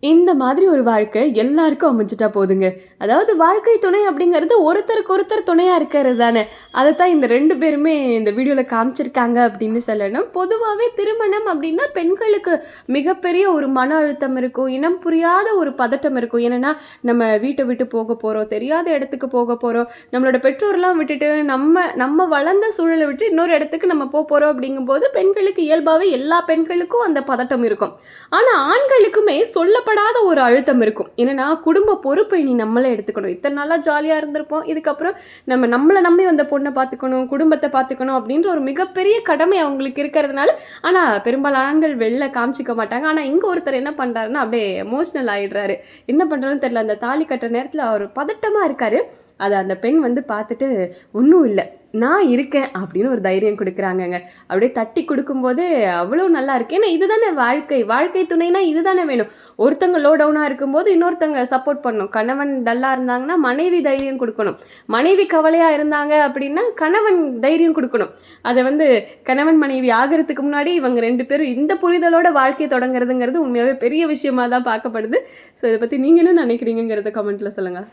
இந்த மாதிரி ஒரு வாழ்க்கை எல்லாருக்கும் அமைஞ்சிட்டா போதுங்க. அதாவது வாழ்க்கை துணை அப்படிங்கிறது ஒருத்தருக்கு ஒருத்தர் துணையா இருக்கிறது தானே. அதத்தான் இந்த 2 பேருமே இந்த வீடியோல காமிச்சிருக்காங்க அப்படின்னு சொல்லணும். பொதுவாவே திருமணம் அப்படின்னா பெண்களுக்கு மிகப்பெரிய ஒரு மன அழுத்தம் இருக்கும். இனம் புரியாத ஒரு பதட்டம் இருக்கும். என்னன்னா, நம்ம வீட்ட விட்டு போக போறோம். தெரியாத இடத்துக்கு போக போறோம். நம்மளோட பெற்றோர்லாம் விட்டுட்டு நம்ம வளர்ந்த சூழல விட்டு இன்னொரு இடத்துக்கு நம்ம போறோம் அப்படிங்கும்போது பெண்களுக்கு இயல்பாவே எல்லா பெண்களுக்கும் அந்த பதட்டம் இருக்கும். ஆனா ஆண்களுக்குமே சொல்லப்படாத ஒரு அழுத்தம் இருக்கும். என்னன்னா, குடும்ப பொறுப்பை நீ நம்மளே எடுத்துக்கணும். இத்தனை நாளா ஜாலியா இருந்திருப்போம். இதுக்கப்புறம் நம்மள நம்பி வந்த பொண்ணை பார்த்துக்கணும், குடும்பத்தை பார்த்துக்கணும் அப்படின்ற ஒரு மிகப்பெரிய கடமை அவங்களுக்கு இருக்கிறதுனால, ஆனா பெரும்பாலான ஆண்கள் வெளில காமிச்சிக்க மாட்டாங்க. ஆனா இங்க ஒருத்தர் என்ன பண்றாருன்னா அப்படியே எமோஷனல் ஆயிடுறாரு. என்ன பண்றாருன்னு தெரியல. அந்த தாலி கட்டுற நேரத்துல அவர் பதட்டமா இருக்காரு. அதை அந்த பெண் வந்து பார்த்துட்டு, ஒன்றும் இல்லை, நான் இருக்கேன் அப்படின்னு ஒரு தைரியம் கொடுக்குறாங்கங்க. அப்படியே தட்டி கொடுக்கும்போது அவ்வளோ நல்லா இருக்கு. ஏன்னா இதுதானே வாழ்க்கை. வாழ்க்கை துணைனா இதுதானே வேணும். ஒருத்தங்க லோ டவுனாக இருக்கும்போது இன்னொருத்தங்க சப்போர்ட் பண்ணணும். கணவன் டல்லாக இருந்தாங்கன்னா மனைவி தைரியம் கொடுக்கணும். மனைவி கவலையாக இருந்தாங்க அப்படின்னா கணவன் தைரியம் கொடுக்கணும். அதை வந்து கணவன் மனைவி ஆகிறதுக்கு முன்னாடி இவங்க 2 பேரும் இந்த புரிதலோட வாழ்க்கையை தொடங்குறதுங்கிறது உண்மையாகவே பெரிய விஷயமா தான் பார்க்கப்படுது. ஸோ இதை பற்றி நீங்கள் என்ன நினைக்கிறீங்கிறத கமெண்ட்டில் சொல்லுங்கள்.